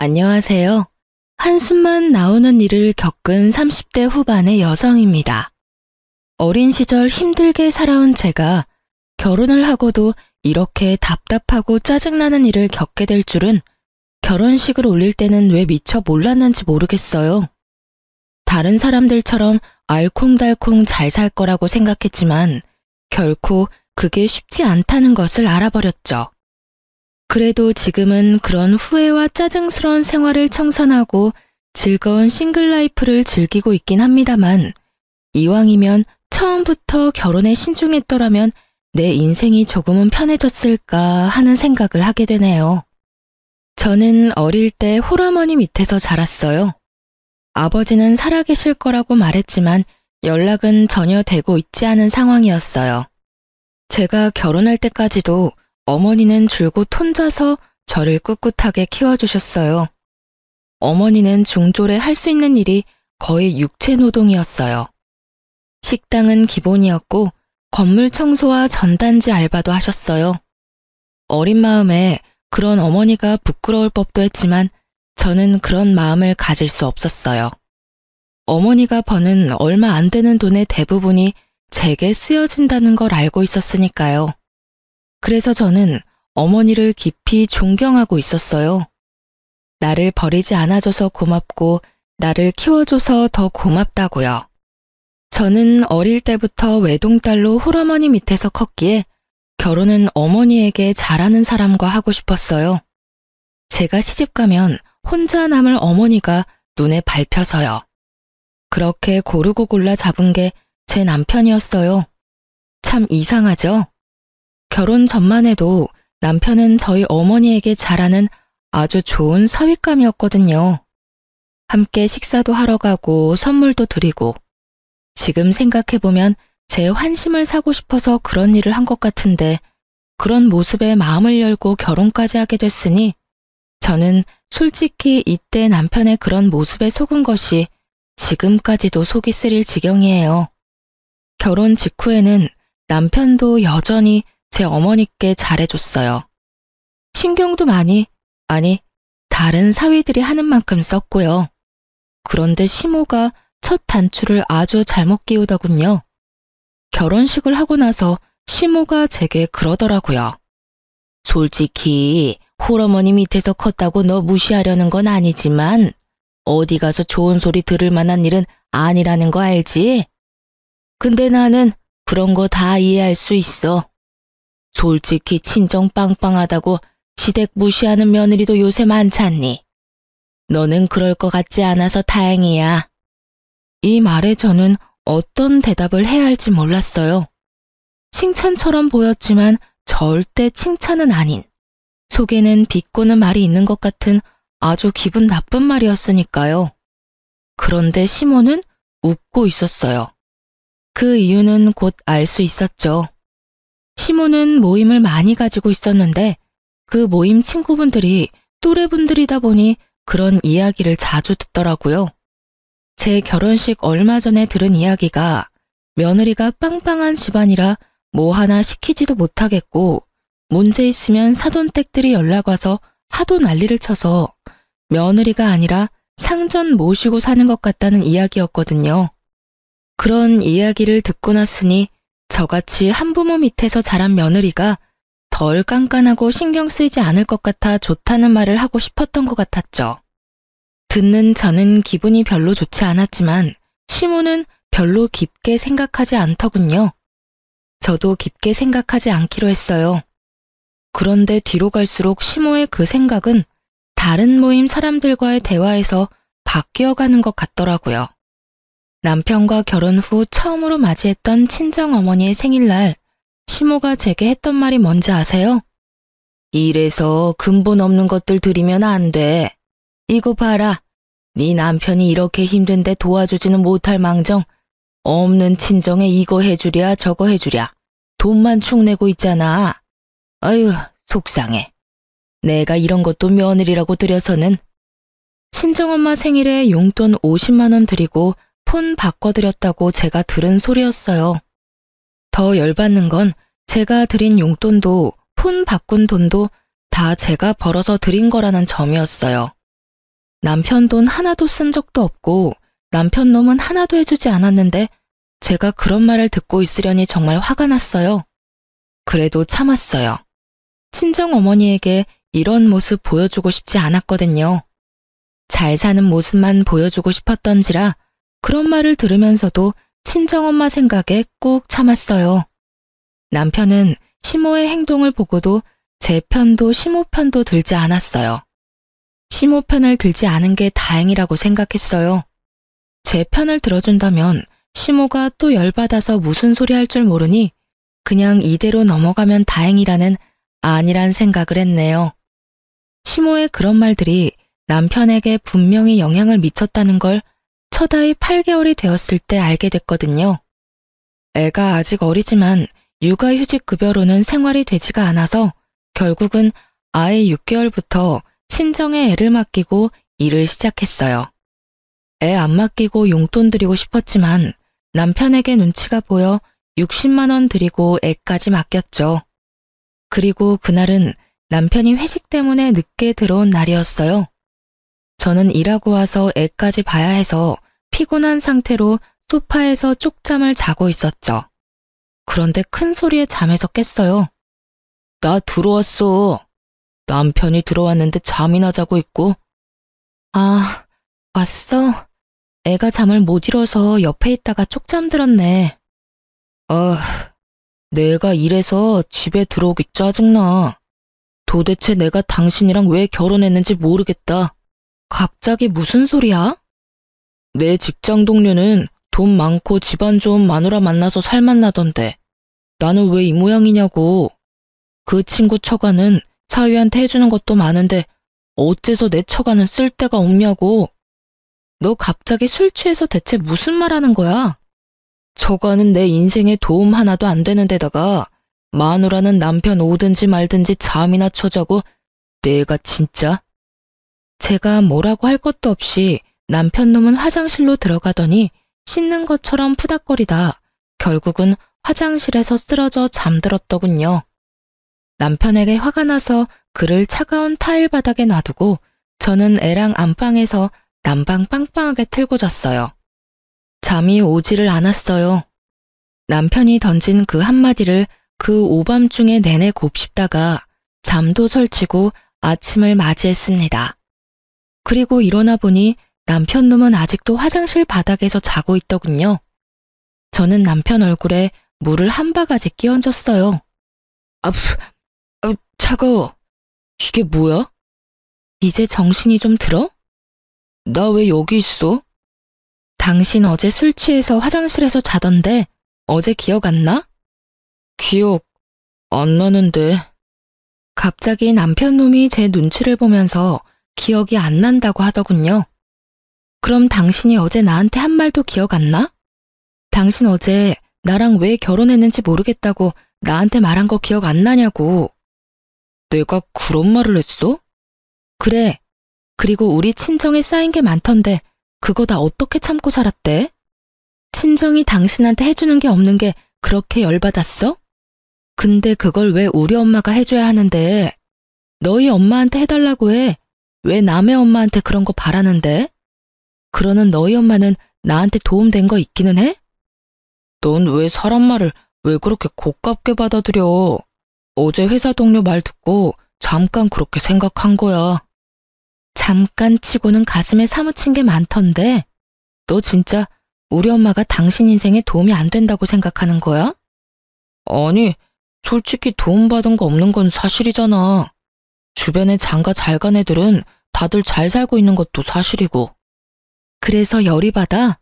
안녕하세요. 한숨만 나오는 일을 겪은 30대 후반의 여성입니다. 어린 시절 힘들게 살아온 제가 결혼을 하고도 이렇게 답답하고 짜증나는 일을 겪게 될 줄은 결혼식을 올릴 때는 왜 미처 몰랐는지 모르겠어요. 다른 사람들처럼 알콩달콩 잘 살 거라고 생각했지만 결코 그게 쉽지 않다는 것을 알아버렸죠. 그래도 지금은 그런 후회와 짜증스러운 생활을 청산하고 즐거운 싱글 라이프를 즐기고 있긴 합니다만, 이왕이면 처음부터 결혼에 신중했더라면 내 인생이 조금은 편해졌을까 하는 생각을 하게 되네요. 저는 어릴 때 홀어머니 밑에서 자랐어요. 아버지는 살아계실 거라고 말했지만 연락은 전혀 되고 있지 않은 상황이었어요. 제가 결혼할 때까지도 어머니는 줄곧 혼자서 저를 꿋꿋하게 키워주셨어요. 어머니는 중졸에 할 수 있는 일이 거의 육체 노동이었어요. 식당은 기본이었고 건물 청소와 전단지 알바도 하셨어요. 어린 마음에 그런 어머니가 부끄러울 법도 했지만 저는 그런 마음을 가질 수 없었어요. 어머니가 버는 얼마 안 되는 돈의 대부분이 제게 쓰여진다는 걸 알고 있었으니까요. 그래서 저는 어머니를 깊이 존경하고 있었어요. 나를 버리지 않아줘서 고맙고 나를 키워줘서 더 고맙다고요. 저는 어릴 때부터 외동딸로 홀어머니 밑에서 컸기에 결혼은 어머니에게 잘하는 사람과 하고 싶었어요. 제가 시집가면 혼자 남을 어머니가 눈에 밟혀서요. 그렇게 고르고 골라 잡은 게 제 남편이었어요. 참 이상하죠? 결혼 전만 해도 남편은 저희 어머니에게 잘하는 아주 좋은 사윗감이었거든요. 함께 식사도 하러 가고 선물도 드리고, 지금 생각해보면 제 환심을 사고 싶어서 그런 일을 한 것 같은데 그런 모습에 마음을 열고 결혼까지 하게 됐으니 저는 솔직히 이때 남편의 그런 모습에 속은 것이 지금까지도 속이 쓰릴 지경이에요. 결혼 직후에는 남편도 여전히 제 어머니께 잘해줬어요. 신경도 많이, 아니, 다른 사위들이 하는 만큼 썼고요. 그런데 시모가 첫 단추를 아주 잘못 끼우더군요. 결혼식을 하고 나서 시모가 제게 그러더라고요. 솔직히 홀어머니 밑에서 컸다고 너 무시하려는 건 아니지만 어디 가서 좋은 소리 들을 만한 일은 아니라는 거 알지? 근데 나는 그런 거 다 이해할 수 있어. 솔직히 친정 빵빵하다고 시댁 무시하는 며느리도 요새 많잖니. 너는 그럴 것 같지 않아서 다행이야. 이 말에 저는 어떤 대답을 해야 할지 몰랐어요. 칭찬처럼 보였지만 절대 칭찬은 아닌, 속에는 비꼬는 말이 있는 것 같은 아주 기분 나쁜 말이었으니까요. 그런데 시모는 웃고 있었어요. 그 이유는 곧 알 수 있었죠. 시모는 모임을 많이 가지고 있었는데 그 모임 친구분들이 또래분들이다 보니 그런 이야기를 자주 듣더라고요. 제 결혼식 얼마 전에 들은 이야기가 며느리가 빵빵한 집안이라 뭐 하나 시키지도 못하겠고 문제 있으면 사돈댁들이 연락 와서 하도 난리를 쳐서 며느리가 아니라 상전 모시고 사는 것 같다는 이야기였거든요. 그런 이야기를 듣고 났으니 저같이 한부모 밑에서 자란 며느리가 덜 깐깐하고 신경 쓰이지 않을 것 같아 좋다는 말을 하고 싶었던 것 같았죠. 듣는 저는 기분이 별로 좋지 않았지만 시모는 별로 깊게 생각하지 않더군요. 저도 깊게 생각하지 않기로 했어요. 그런데 뒤로 갈수록 시모의 그 생각은 다른 모임 사람들과의 대화에서 바뀌어가는 것 같더라고요. 남편과 결혼 후 처음으로 맞이했던 친정어머니의 생일날 시모가 제게 했던 말이 뭔지 아세요? 이래서 근본 없는 것들 드리면 안 돼. 이거 봐라. 네 남편이 이렇게 힘든데 도와주지는 못할 망정 없는 친정에 이거 해주랴 저거 해주랴 돈만 축내고 있잖아. 아유, 속상해. 내가 이런 것도 며느리라고 드려서는. 친정엄마 생일에 용돈 50만 원 드리고 폰 바꿔드렸다고 제가 들은 소리였어요. 더 열받는 건 제가 드린 용돈도 폰 바꾼 돈도 다 제가 벌어서 드린 거라는 점이었어요. 남편 돈 하나도 쓴 적도 없고 남편 놈은 하나도 해주지 않았는데 제가 그런 말을 듣고 있으려니 정말 화가 났어요. 그래도 참았어요. 친정 어머니에게 이런 모습 보여주고 싶지 않았거든요. 잘 사는 모습만 보여주고 싶었던지라 그런 말을 들으면서도 친정엄마 생각에 꾹 참았어요. 남편은 시모의 행동을 보고도 제 편도 시모 편도 들지 않았어요. 시모 편을 들지 않은 게 다행이라고 생각했어요. 제 편을 들어준다면 시모가 또 열받아서 무슨 소리 할 줄 모르니 그냥 이대로 넘어가면 다행이라는 안일한 생각을 했네요. 시모의 그런 말들이 남편에게 분명히 영향을 미쳤다는 걸 첫 아이 8개월이 되었을 때 알게 됐거든요. 애가 아직 어리지만 육아휴직 급여로는 생활이 되지가 않아서 결국은 아이 6개월부터 친정에 애를 맡기고 일을 시작했어요. 애 안 맡기고 용돈 드리고 싶었지만 남편에게 눈치가 보여 60만 원 드리고 애까지 맡겼죠. 그리고 그날은 남편이 회식 때문에 늦게 들어온 날이었어요. 저는 일하고 와서 애까지 봐야 해서 피곤한 상태로 소파에서 쪽잠을 자고 있었죠. 그런데 큰 소리에 잠에서 깼어요. 나 들어왔어. 남편이 들어왔는데 잠이나 자고 있고. 아, 왔어? 애가 잠을 못 이뤄서 옆에 있다가 쪽잠 들었네. 내가 이래서 집에 들어오기 짜증나. 도대체 내가 당신이랑 왜 결혼했는지 모르겠다. 갑자기 무슨 소리야? 내 직장 동료는 돈 많고 집안 좋은 마누라 만나서 살맛나던데 나는 왜 이 모양이냐고. 그 친구 처가는 사위한테 해주는 것도 많은데 어째서 내 처가는 쓸 데가 없냐고. 너 갑자기 술 취해서 대체 무슨 말 하는 거야? 처가는 내 인생에 도움 하나도 안 되는 데다가 마누라는 남편 오든지 말든지 잠이나 쳐자고. 내가 진짜. 제가 뭐라고 할 것도 없이 남편 놈은 화장실로 들어가더니 씻는 것처럼 푸닥거리다 결국은 화장실에서 쓰러져 잠들었더군요. 남편에게 화가 나서 그를 차가운 타일 바닥에 놔두고 저는 애랑 안방에서 난방 빵빵하게 틀고 잤어요. 잠이 오지를 않았어요. 남편이 던진 그 한마디를 그 오밤중에 내내 곱씹다가 잠도 설치고 아침을 맞이했습니다. 그리고 일어나 보니 남편 놈은 아직도 화장실 바닥에서 자고 있더군요. 저는 남편 얼굴에 물을 한 바가지 끼얹었어요. 차가워. 이게 뭐야? 이제 정신이 좀 들어? 나 왜 여기 있어? 당신 어제 술 취해서 화장실에서 자던데 어제 기억 안 나? 기억 안 나는데. 갑자기 남편 놈이 제 눈치를 보면서 기억이 안 난다고 하더군요. 그럼 당신이 어제 나한테 한 말도 기억 안 나? 당신 어제 나랑 왜 결혼했는지 모르겠다고 나한테 말한 거 기억 안 나냐고. 내가 그런 말을 했어? 그래. 그리고 우리 친정에 쌓인 게 많던데 그거 다 어떻게 참고 살았대? 친정이 당신한테 해주는 게 없는 게 그렇게 열받았어? 근데 그걸 왜 우리 엄마가 해줘야 하는데? 너희 엄마한테 해달라고 해. 왜 남의 엄마한테 그런 거 바라는데? 그러는 너희 엄마는 나한테 도움된 거 있기는 해? 넌 왜 사람 말을 왜 그렇게 고깝게 받아들여? 어제 회사 동료 말 듣고 잠깐 그렇게 생각한 거야. 잠깐 치고는 가슴에 사무친 게 많던데 너 진짜 우리 엄마가 당신 인생에 도움이 안 된다고 생각하는 거야? 아니, 솔직히 도움받은 거 없는 건 사실이잖아. 주변에 장가 잘 간 애들은 다들 잘 살고 있는 것도 사실이고. 그래서 열이 받아?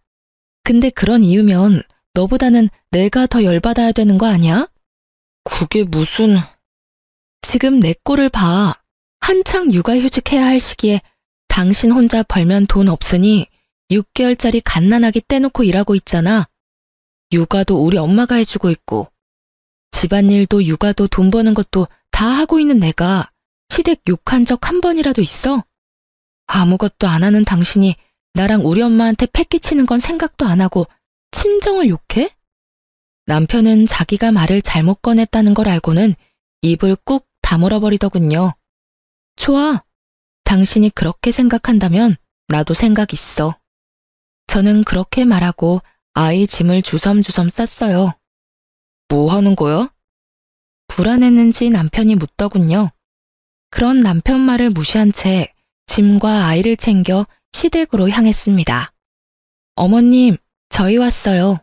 근데 그런 이유면 너보다는 내가 더 열받아야 되는 거 아니야? 그게 무슨... 지금 내 꼴을 봐. 한창 육아휴직해야 할 시기에 당신 혼자 벌면 돈 없으니 6개월짜리 갓난아기 떼놓고 일하고 있잖아. 육아도 우리 엄마가 해주고 있고 집안일도 육아도 돈 버는 것도 다 하고 있는 내가 시댁 욕한 적 한 번이라도 있어? 아무것도 안 하는 당신이 나랑 우리 엄마한테 패 끼치는 건 생각도 안 하고 친정을 욕해? 남편은 자기가 말을 잘못 꺼냈다는 걸 알고는 입을 꾹 다물어 버리더군요. 좋아. 당신이 그렇게 생각한다면 나도 생각 있어. 저는 그렇게 말하고 아이 짐을 주섬주섬 쌌어요. 뭐 하는 거야? 불안했는지 남편이 묻더군요. 그런 남편 말을 무시한 채 짐과 아이를 챙겨 시댁으로 향했습니다. 어머님, 저희 왔어요.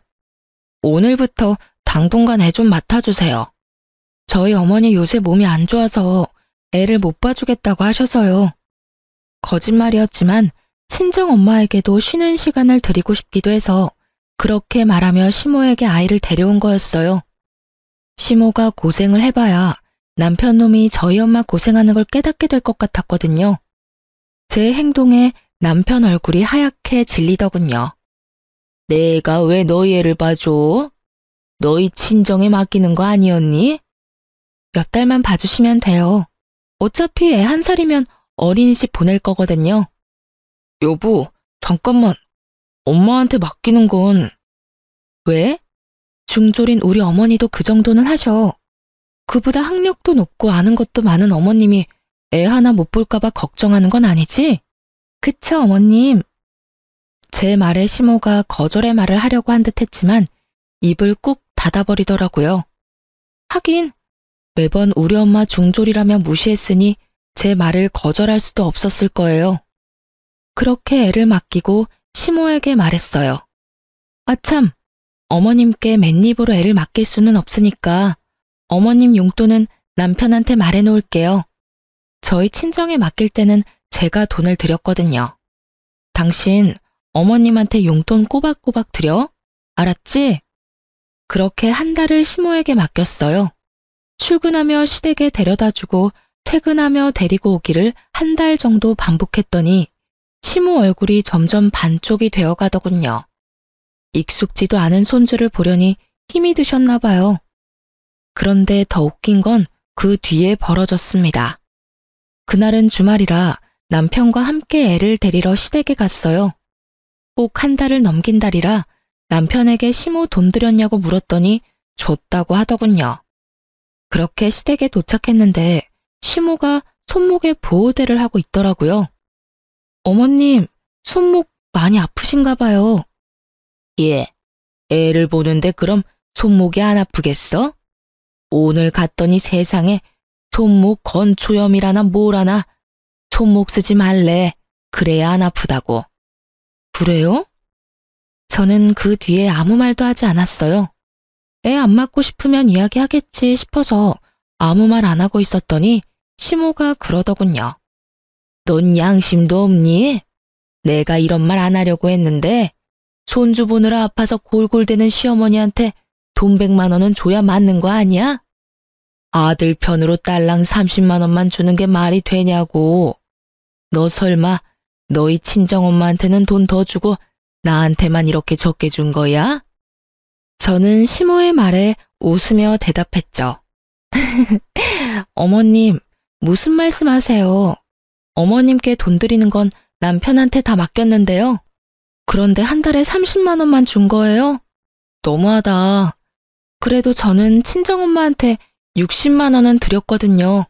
오늘부터 당분간 애 좀 맡아주세요. 저희 어머니 요새 몸이 안 좋아서 애를 못 봐주겠다고 하셔서요. 거짓말이었지만 친정 엄마에게도 쉬는 시간을 드리고 싶기도 해서 그렇게 말하며 시모에게 아이를 데려온 거였어요. 시모가 고생을 해봐야 남편 놈이 저희 엄마 고생하는 걸 깨닫게 될 것 같았거든요. 제 행동에 남편 얼굴이 하얗게 질리더군요. 내가 왜 너희 애를 봐줘? 너희 친정에 맡기는 거 아니었니? 몇 달만 봐주시면 돼요. 어차피 애 1살이면 어린이집 보낼 거거든요. 여보, 잠깐만. 엄마한테 맡기는 건... 왜? 중졸인 우리 어머니도 그 정도는 하셔. 그보다 학력도 높고 아는 것도 많은 어머님이 애 하나 못 볼까봐 걱정하는 건 아니지? 그쵸, 어머님? 제 말에 시모가 거절의 말을 하려고 한 듯 했지만 입을 꾹 닫아버리더라고요. 하긴 매번 우리 엄마 중졸이라며 무시했으니 제 말을 거절할 수도 없었을 거예요. 그렇게 애를 맡기고 시모에게 말했어요. 아참, 어머님께 맨입으로 애를 맡길 수는 없으니까 어머님 용돈은 남편한테 말해놓을게요. 저희 친정에 맡길 때는 제가 돈을 드렸거든요. 당신 어머님한테 용돈 꼬박꼬박 드려? 알았지? 그렇게 1달을 시모에게 맡겼어요. 출근하며 시댁에 데려다주고 퇴근하며 데리고 오기를 1달 정도 반복했더니 시모 얼굴이 점점 반쪽이 되어 가더군요. 익숙지도 않은 손주를 보려니 힘이 드셨나 봐요. 그런데 더 웃긴 건 그 뒤에 벌어졌습니다. 그날은 주말이라 남편과 함께 애를 데리러 시댁에 갔어요. 꼭 1달을 넘긴 달이라 남편에게 시모 돈 드렸냐고 물었더니 줬다고 하더군요. 그렇게 시댁에 도착했는데 시모가 손목에 보호대를 하고 있더라고요. 어머님, 손목 많이 아프신가 봐요. 예, 애를 보는데 그럼 손목이 안 아프겠어? 오늘 갔더니 세상에 손목 건초염이라나 뭐라나 손목 쓰지 말래. 그래야 안 아프다고. 그래요? 저는 그 뒤에 아무 말도 하지 않았어요. 애 안 맞고 싶으면 이야기하겠지 싶어서 아무 말 안 하고 있었더니 시모가 그러더군요. 넌 양심도 없니? 내가 이런 말 안 하려고 했는데 손주 보느라 아파서 골골대는 시어머니한테 돈 100만 원은 줘야 맞는 거 아니야? 아들 편으로 딸랑 30만 원만 주는 게 말이 되냐고. 너 설마 너희 친정엄마한테는 돈 더 주고 나한테만 이렇게 적게 준 거야? 저는 시모의 말에 웃으며 대답했죠. 어머님, 무슨 말씀하세요? 어머님께 돈 드리는 건 남편한테 다 맡겼는데요. 그런데 1달에 30만 원만 준 거예요? 너무하다. 그래도 저는 친정엄마한테 60만 원은 드렸거든요.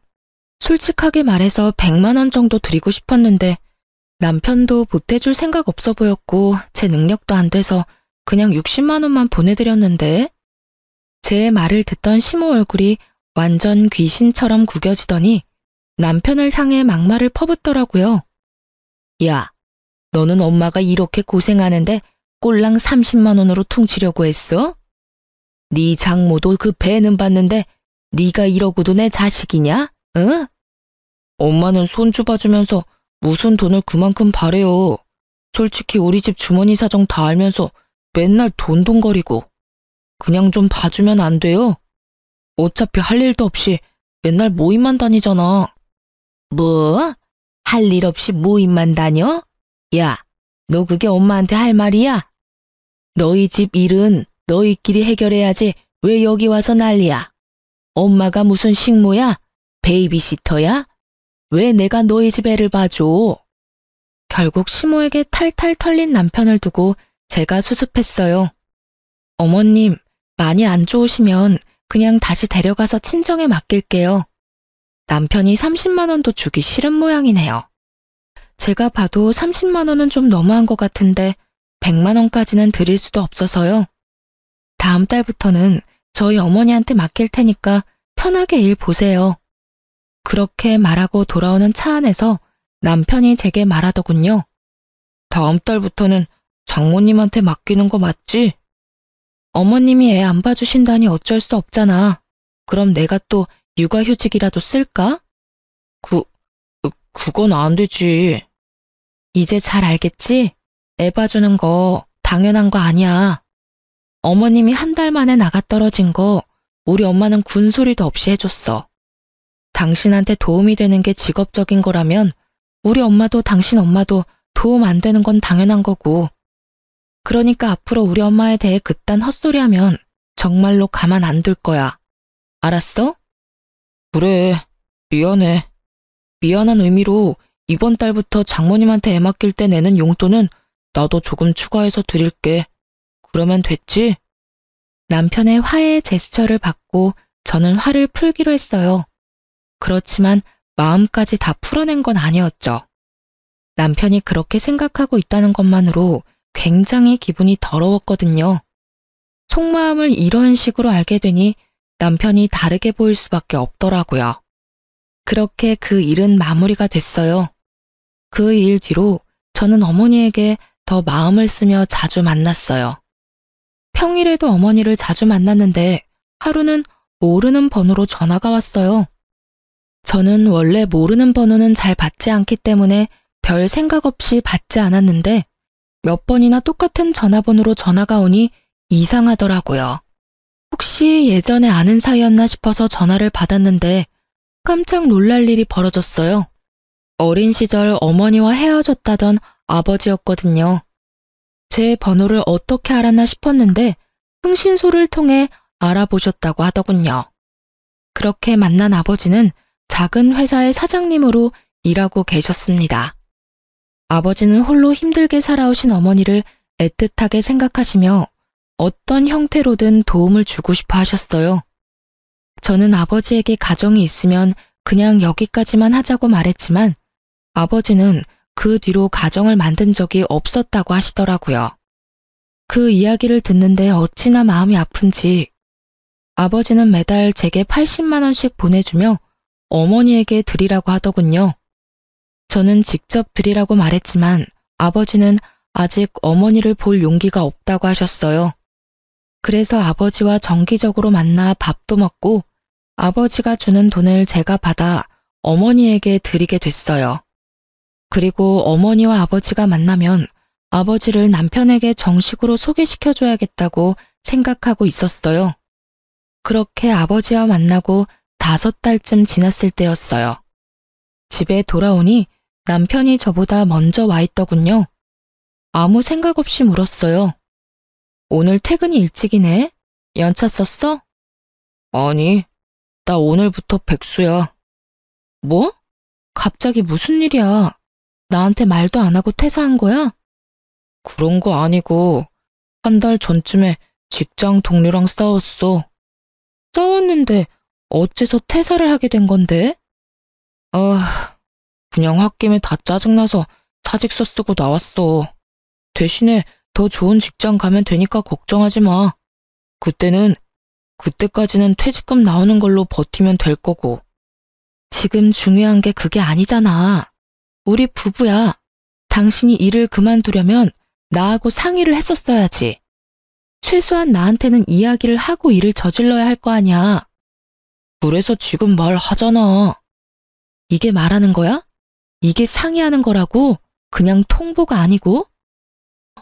솔직하게 말해서 100만 원 정도 드리고 싶었는데 남편도 보태줄 생각 없어 보였고 제 능력도 안 돼서 그냥 60만 원만 보내드렸는데. 제 말을 듣던 시모 얼굴이 완전 귀신처럼 구겨지더니 남편을 향해 막말을 퍼붓더라고요. 야, 너는 엄마가 이렇게 고생하는데 꼴랑 30만 원으로 퉁치려고 했어? 네 장모도 그 배는 봤는데 네가 이러고도 내 자식이냐? 응? 엄마는 손주 봐주면서 무슨 돈을 그만큼 바래요. 솔직히 우리 집 주머니 사정 다 알면서 맨날 돈돈거리고. 그냥 좀 봐주면 안 돼요? 어차피 할 일도 없이 맨날 모임만 다니잖아. 뭐? 할 일 없이 모임만 다녀? 야, 너 그게 엄마한테 할 말이야? 너희 집 일은 너희끼리 해결해야지 왜 여기 와서 난리야? 엄마가 무슨 식모야? 베이비시터야? 왜 내가 너희 집 애를 봐줘? 결국 시모에게 탈탈 털린 남편을 두고 제가 수습했어요. 어머님, 많이 안 좋으시면 그냥 다시 데려가서 친정에 맡길게요. 남편이 30만 원도 주기 싫은 모양이네요. 제가 봐도 30만 원은 좀 너무한 것 같은데 100만 원까지는 드릴 수도 없어서요. 다음 달부터는 저희 어머니한테 맡길 테니까 편하게 일 보세요. 그렇게 말하고 돌아오는 차 안에서 남편이 제게 말하더군요. 다음 달부터는 장모님한테 맡기는 거 맞지? 어머님이 애 안 봐주신다니 어쩔 수 없잖아. 그럼 내가 또 육아휴직이라도 쓸까? 그건 안 되지. 이제 잘 알겠지? 애 봐주는 거 당연한 거 아니야. 어머님이 한 달 만에 나가 떨어진 거 우리 엄마는 군소리도 없이 해줬어. 당신한테 도움이 되는 게 직업적인 거라면 우리 엄마도 당신 엄마도 도움 안 되는 건 당연한 거고. 그러니까 앞으로 우리 엄마에 대해 그딴 헛소리하면 정말로 가만 안 둘 거야. 알았어? 그래, 미안해. 미안한 의미로 이번 달부터 장모님한테 애 맡길 때 내는 용돈은 나도 조금 추가해서 드릴게. 그러면 됐지? 남편의 화해의 제스처를 받고 저는 화를 풀기로 했어요. 그렇지만 마음까지 다 풀어낸 건 아니었죠. 남편이 그렇게 생각하고 있다는 것만으로 굉장히 기분이 더러웠거든요. 속마음을 이런 식으로 알게 되니 남편이 다르게 보일 수밖에 없더라고요. 그렇게 그 일은 마무리가 됐어요. 그 일 뒤로 저는 어머니에게 더 마음을 쓰며 자주 만났어요. 평일에도 어머니를 자주 만났는데 하루는 모르는 번호로 전화가 왔어요. 저는 원래 모르는 번호는 잘 받지 않기 때문에 별 생각 없이 받지 않았는데 몇 번이나 똑같은 전화번호로 전화가 오니 이상하더라고요. 혹시 예전에 아는 사이였나 싶어서 전화를 받았는데 깜짝 놀랄 일이 벌어졌어요. 어린 시절 어머니와 헤어졌다던 아버지였거든요. 제 번호를 어떻게 알았나 싶었는데 흥신소를 통해 알아보셨다고 하더군요. 그렇게 만난 아버지는 작은 회사의 사장님으로 일하고 계셨습니다. 아버지는 홀로 힘들게 살아오신 어머니를 애틋하게 생각하시며 어떤 형태로든 도움을 주고 싶어 하셨어요. 저는 아버지에게 가정이 있으면 그냥 여기까지만 하자고 말했지만 아버지는 그 뒤로 가정을 만든 적이 없었다고 하시더라고요. 그 이야기를 듣는데 어찌나 마음이 아픈지 아버지는 매달 제게 80만 원씩 보내주며 어머니에게 드리라고 하더군요. 저는 직접 드리라고 말했지만 아버지는 아직 어머니를 볼 용기가 없다고 하셨어요. 그래서 아버지와 정기적으로 만나 밥도 먹고 아버지가 주는 돈을 제가 받아 어머니에게 드리게 됐어요. 그리고 어머니와 아버지가 만나면 아버지를 남편에게 정식으로 소개시켜줘야겠다고 생각하고 있었어요. 그렇게 아버지와 만나고 5달쯤 지났을 때였어요. 집에 돌아오니 남편이 저보다 먼저 와 있더군요. 아무 생각 없이 물었어요. 오늘 퇴근이 일찍이네? 연차 썼어? 아니, 나 오늘부터 백수야. 뭐? 갑자기 무슨 일이야? 나한테 말도 안 하고 퇴사한 거야? 그런 거 아니고 한 달 전쯤에 직장 동료랑 싸웠어. 싸웠는데 어째서 퇴사를 하게 된 건데? 그냥 홧김에 다 짜증나서 사직서 쓰고 나왔어. 대신에 더 좋은 직장 가면 되니까 걱정하지 마. 그때까지는 퇴직금 나오는 걸로 버티면 될 거고. 지금 중요한 게 그게 아니잖아. 우리 부부야. 당신이 일을 그만두려면 나하고 상의를 했었어야지. 최소한 나한테는 이야기를 하고 일을 저질러야 할 거 아니야. 그래서 지금 말하잖아. 이게 말하는 거야? 이게 상의하는 거라고? 그냥 통보가 아니고?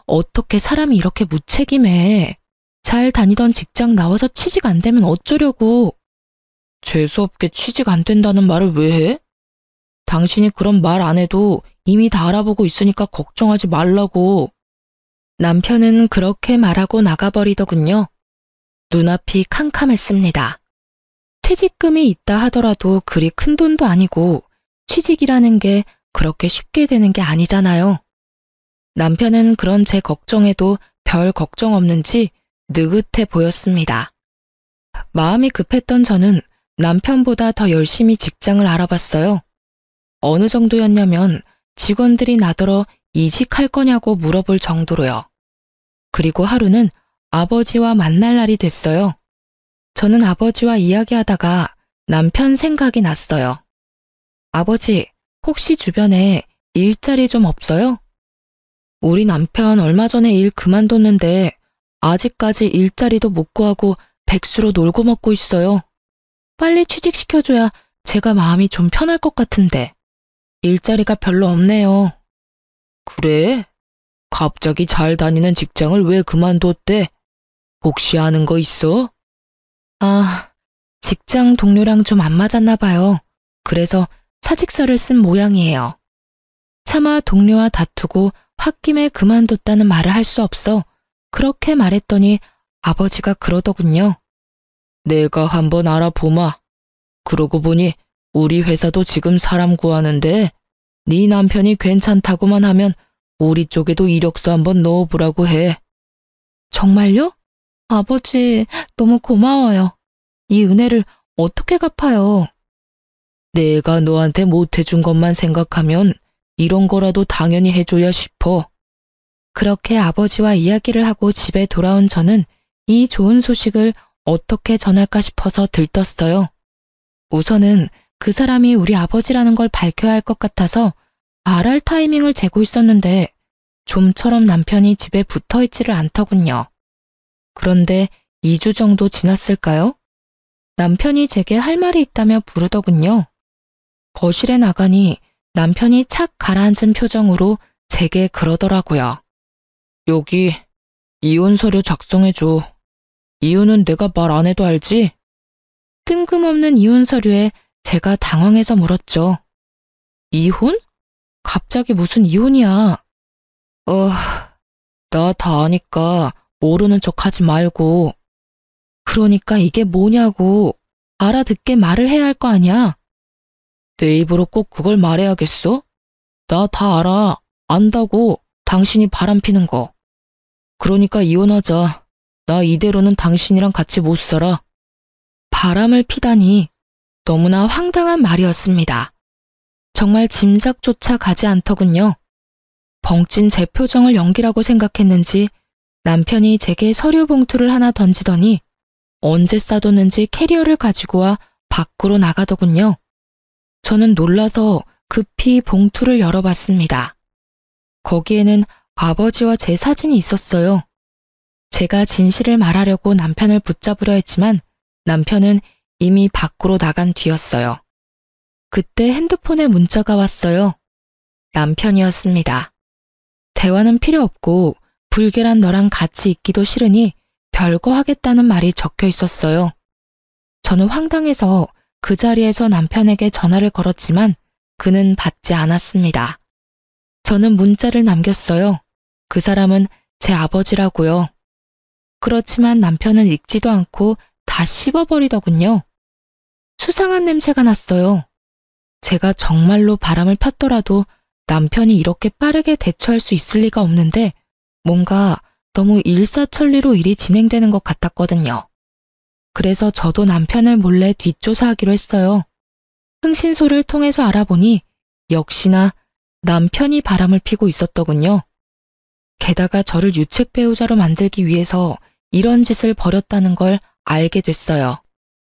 어떻게 사람이 이렇게 무책임해. 잘 다니던 직장 나와서 취직 안 되면 어쩌려고. 재수없게 취직 안 된다는 말을 왜 해? 당신이 그런 말 안 해도 이미 다 알아보고 있으니까 걱정하지 말라고. 남편은 그렇게 말하고 나가버리더군요. 눈앞이 캄캄했습니다. 퇴직금이 있다 하더라도 그리 큰 돈도 아니고 취직이라는 게 그렇게 쉽게 되는 게 아니잖아요. 남편은 그런 제 걱정에도 별 걱정 없는지 느긋해 보였습니다. 마음이 급했던 저는 남편보다 더 열심히 직장을 알아봤어요. 어느 정도였냐면 직원들이 나더러 이직할 거냐고 물어볼 정도로요. 그리고 하루는 아버지와 만날 날이 됐어요. 저는 아버지와 이야기하다가 남편 생각이 났어요. 아버지, 혹시 주변에 일자리 좀 없어요? 우리 남편 얼마 전에 일 그만뒀는데 아직까지 일자리도 못 구하고 백수로 놀고 먹고 있어요. 빨리 취직시켜줘야 제가 마음이 좀 편할 것 같은데 일자리가 별로 없네요. 그래? 갑자기 잘 다니는 직장을 왜 그만뒀대? 혹시 아는 거 있어? 아, 직장 동료랑 좀 안 맞았나 봐요. 그래서 사직서를 쓴 모양이에요. 차마 동료와 다투고 홧김에 그만뒀다는 말을 할 수 없어 그렇게 말했더니 아버지가 그러더군요. 내가 한번 알아보마. 그러고 보니 우리 회사도 지금 사람 구하는데 네 남편이 괜찮다고만 하면 우리 쪽에도 이력서 한번 넣어보라고 해. 정말요? 아버지, 너무 고마워요. 이 은혜를 어떻게 갚아요? 내가 너한테 못해준 것만 생각하면 이런 거라도 당연히 해줘야 싶어. 그렇게 아버지와 이야기를 하고 집에 돌아온 저는 이 좋은 소식을 어떻게 전할까 싶어서 들떴어요. 우선은 그 사람이 우리 아버지라는 걸 밝혀야 할 것 같아서 말할 타이밍을 재고 있었는데 좀처럼 남편이 집에 붙어 있지를 않더군요. 그런데 2주 정도 지났을까요? 남편이 제게 할 말이 있다며 부르더군요. 거실에 나가니 남편이 착 가라앉은 표정으로 제게 그러더라고요. 여기 이혼 서류 작성해줘. 이유는 내가 말 안 해도 알지? 뜬금없는 이혼 서류에 제가 당황해서 물었죠. 이혼? 갑자기 무슨 이혼이야? 나 다 아니까 모르는 척 하지 말고. 그러니까 이게 뭐냐고. 알아듣게 말을 해야 할 거 아니야? 내 입으로 꼭 그걸 말해야겠어? 나 다 알아. 안다고. 당신이 바람피는 거. 그러니까 이혼하자. 나 이대로는 당신이랑 같이 못 살아. 바람을 피다니 너무나 황당한 말이었습니다. 정말 짐작조차 가지 않더군요. 벙찐 제 표정을 연기라고 생각했는지 남편이 제게 서류 봉투를 하나 던지더니 언제 싸뒀는지 캐리어를 가지고 와 밖으로 나가더군요. 저는 놀라서 급히 봉투를 열어봤습니다. 거기에는 아버지와 제 사진이 있었어요. 제가 진실을 말하려고 남편을 붙잡으려 했지만 남편은 이미 밖으로 나간 뒤였어요. 그때 핸드폰에 문자가 왔어요. 남편이었습니다. 대화는 필요 없고 불결한 너랑 같이 있기도 싫으니 별거 하겠다는 말이 적혀 있었어요. 저는 황당해서 그 자리에서 남편에게 전화를 걸었지만 그는 받지 않았습니다. 저는 문자를 남겼어요. 그 사람은 제 아버지라고요. 그렇지만 남편은 읽지도 않고 다 씹어버리더군요. 수상한 냄새가 났어요. 제가 정말로 바람을 폈더라도 남편이 이렇게 빠르게 대처할 수 있을 리가 없는데 뭔가 너무 일사천리로 일이 진행되는 것 같았거든요. 그래서 저도 남편을 몰래 뒷조사하기로 했어요. 흥신소를 통해서 알아보니 역시나 남편이 바람을 피고 있었더군요. 게다가 저를 유책 배우자로 만들기 위해서 이런 짓을 벌였다는 걸 알게 됐어요.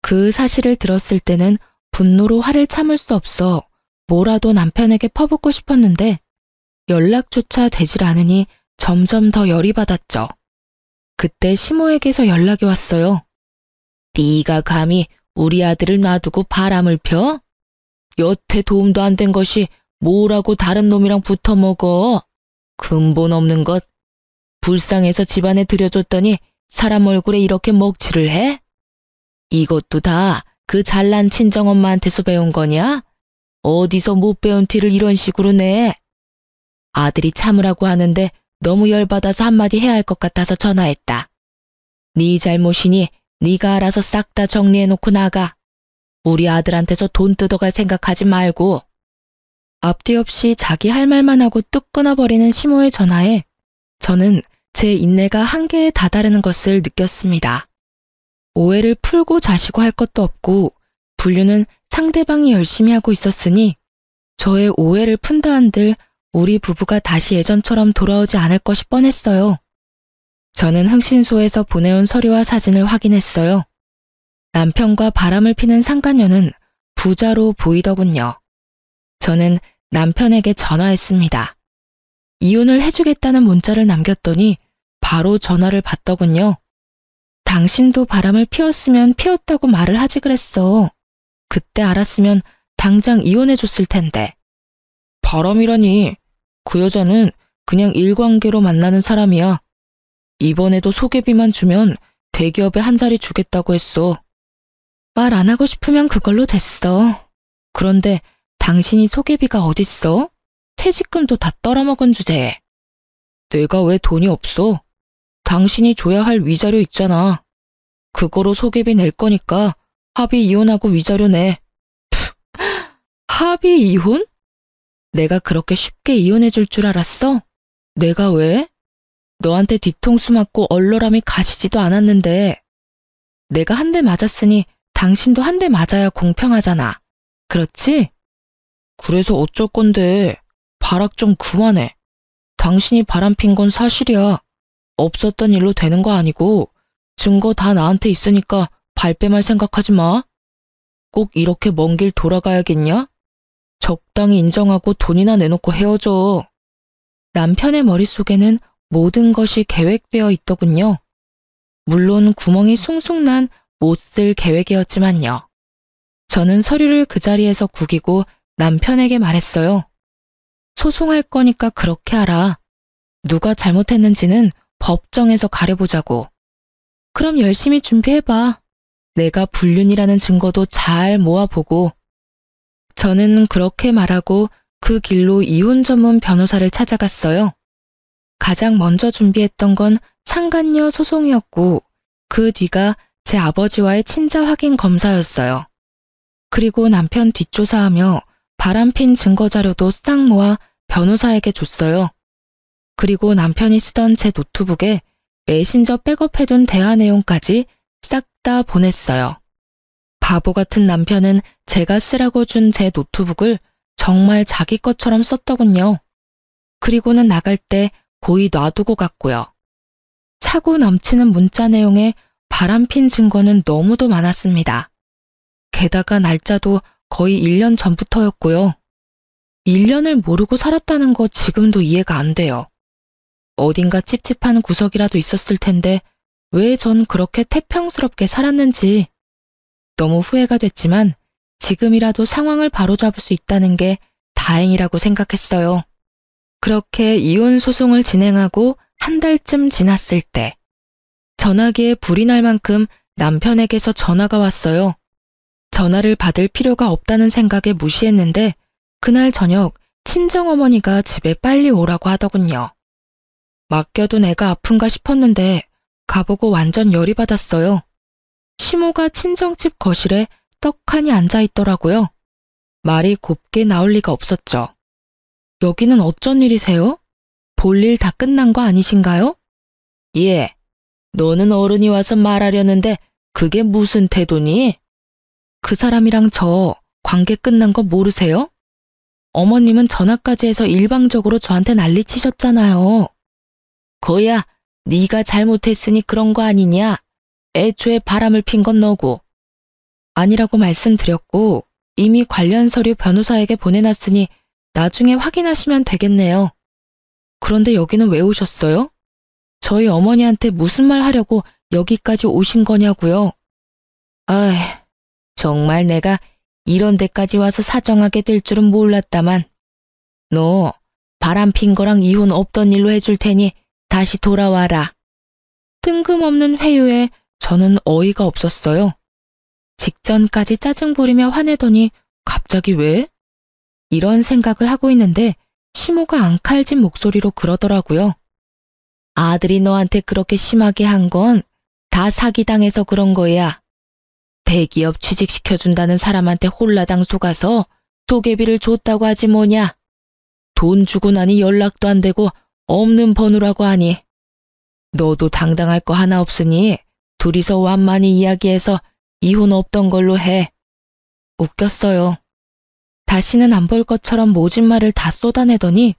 그 사실을 들었을 때는 분노로 화를 참을 수 없어 뭐라도 남편에게 퍼붓고 싶었는데 연락조차 되질 않으니 점점 더 열이 받았죠. 그때 시모에게서 연락이 왔어요. 네가 감히 우리 아들을 놔두고 바람을 펴? 여태 도움도 안 된 것이 뭐라고 다른 놈이랑 붙어먹어? 근본 없는 것. 불쌍해서 집안에 들여줬더니 사람 얼굴에 이렇게 먹칠을 해? 이것도 다 그 잘난 친정엄마한테서 배운 거냐? 어디서 못 배운 티를 이런 식으로 내? 아들이 참으라고 하는데 너무 열받아서 한마디 해야 할 것 같아서 전화했다. 네 잘못이니 네가 알아서 싹 다 정리해놓고 나가. 우리 아들한테서 돈 뜯어갈 생각하지 말고. 앞뒤 없이 자기 할 말만 하고 뚝 끊어버리는 시모의 전화에 저는 제 인내가 한계에 다다르는 것을 느꼈습니다. 오해를 풀고 자시고 할 것도 없고 분류는 상대방이 열심히 하고 있었으니 저의 오해를 푼다 한들 우리 부부가 다시 예전처럼 돌아오지 않을 것이 뻔했어요. 저는 흥신소에서 보내온 서류와 사진을 확인했어요. 남편과 바람을 피는 상간녀는 부자로 보이더군요. 저는 남편에게 전화했습니다. 이혼을 해주겠다는 문자를 남겼더니 바로 전화를 받더군요. 당신도 바람을 피웠으면 피웠다고 말을 하지 그랬어. 그때 알았으면 당장 이혼해줬을 텐데. 바람이라니, 그 여자는 그냥 일관계로 만나는 사람이야. 이번에도 소개비만 주면 대기업에 한 자리 주겠다고 했어. 말 안 하고 싶으면 그걸로 됐어. 그런데 당신이 소개비가 어딨어? 퇴직금도 다 떨어먹은 주제에. 내가 왜 돈이 없어? 당신이 줘야 할 위자료 있잖아. 그거로 소개비 낼 거니까 합의 이혼하고 위자료 내. 합의 이혼? 내가 그렇게 쉽게 이혼해 줄 줄 알았어? 내가 왜? 너한테 뒤통수 맞고 얼얼함이 가시지도 않았는데. 내가 한 대 맞았으니 당신도 한 대 맞아야 공평하잖아. 그렇지? 그래서 어쩔 건데. 발악 좀 그만해. 당신이 바람핀 건 사실이야. 없었던 일로 되는 거 아니고 증거 다 나한테 있으니까 발뺌할 생각하지 마. 꼭 이렇게 먼 길 돌아가야겠냐? 적당히 인정하고 돈이나 내놓고 헤어져. 남편의 머릿속에는 모든 것이 계획되어 있더군요. 물론 구멍이 숭숭 난 못 쓸 계획이었지만요. 저는 서류를 그 자리에서 구기고 남편에게 말했어요. 소송할 거니까 그렇게 하라. 누가 잘못했는지는 법정에서 가려보자고. 그럼 열심히 준비해봐. 내가 불륜이라는 증거도 잘 모아보고. 저는 그렇게 말하고 그 길로 이혼 전문 변호사를 찾아갔어요. 가장 먼저 준비했던 건 상간녀 소송이었고 그 뒤가 제 아버지와의 친자 확인 검사였어요. 그리고 남편 뒷조사하며 바람핀 증거자료도 싹 모아 변호사에게 줬어요. 그리고 남편이 쓰던 제 노트북에 메신저 백업해둔 대화 내용까지 싹 다 보냈어요. 바보 같은 남편은 제가 쓰라고 준 제 노트북을 정말 자기 것처럼 썼더군요. 그리고는 나갈 때 고이 놔두고 갔고요. 차고 넘치는 문자 내용에 바람핀 증거는 너무도 많았습니다. 게다가 날짜도 거의 1년 전부터였고요. 1년을 모르고 살았다는 거 지금도 이해가 안 돼요. 어딘가 찝찝한 구석이라도 있었을 텐데 왜 전 그렇게 태평스럽게 살았는지. 너무 후회가 됐지만 지금이라도 상황을 바로잡을 수 있다는 게 다행이라고 생각했어요. 그렇게 이혼 소송을 진행하고 한 달쯤 지났을 때 전화기에 불이 날 만큼 남편에게서 전화가 왔어요. 전화를 받을 필요가 없다는 생각에 무시했는데 그날 저녁 친정어머니가 집에 빨리 오라고 하더군요. 맡겨둔 애가 아픈가 싶었는데 가보고 완전 열이 받았어요. 시모가 친정집 거실에 떡하니 앉아있더라고요. 말이 곱게 나올 리가 없었죠. 여기는 어쩐 일이세요? 볼일 다 끝난 거 아니신가요? 예. 너는 어른이 와서 말하려는데 그게 무슨 태도니? 그 사람이랑 저 관계 끝난 거 모르세요? 어머님은 전화까지 해서 일방적으로 저한테 난리치셨잖아요. 거야, 네가 잘못했으니 그런 거 아니냐? 애초에 바람을 핀 건 너고. 아니라고 말씀드렸고 이미 관련 서류 변호사에게 보내놨으니 나중에 확인하시면 되겠네요. 그런데 여기는 왜 오셨어요? 저희 어머니한테 무슨 말 하려고 여기까지 오신 거냐고요? 아이, 정말 내가 이런 데까지 와서 사정하게 될 줄은 몰랐다만. 너 바람핀 거랑 이혼 없던 일로 해줄 테니 다시 돌아와라. 뜬금없는 회유에 저는 어이가 없었어요. 직전까지 짜증 부리며 화내더니 갑자기 왜? 이런 생각을 하고 있는데 시모가 앙칼진 목소리로 그러더라고요. 아들이 너한테 그렇게 심하게 한 건 다 사기당해서 그런 거야. 대기업 취직시켜준다는 사람한테 홀라당 속아서 도깨비를 줬다고 하지 뭐냐. 돈 주고 나니 연락도 안 되고 없는 번호라고 하니. 너도 당당할 거 하나 없으니 둘이서 완만히 이야기해서 이혼 없던 걸로 해. 웃겼어요. 다시는 안 볼 것처럼 모진 말을 다 쏟아내더니